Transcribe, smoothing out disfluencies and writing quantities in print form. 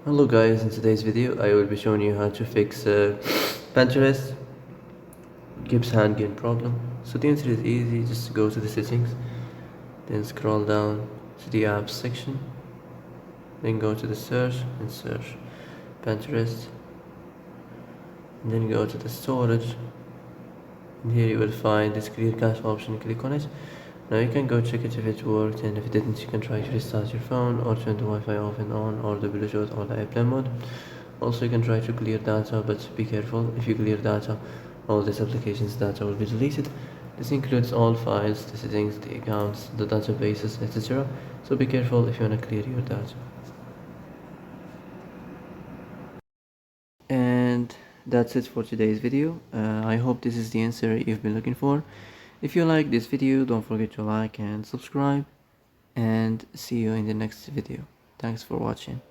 Hello guys, in today's video I will be showing you how to fix Pinterest Gibbs hand gain problem. So the answer is easy, just go to the settings, then scroll down to the apps section, then go to the search and search Pinterest, and then go to the storage, and here you will find this clear cache option. Click on it. Now you can go check it if it worked, and if it didn't you can try to restart your phone or turn the Wi-Fi off and on, or the Bluetooth or the airplane mode. Also you can try to clear data, but be careful. If you clear data, all this application's data will be deleted. This includes all files, the settings, the accounts, the databases, etc. So be careful if you want to clear your data. And that's it for today's video. I hope this is the answer you've been looking for. If you like this video, don't forget to like and subscribe, and see you in the next video. Thanks for watching.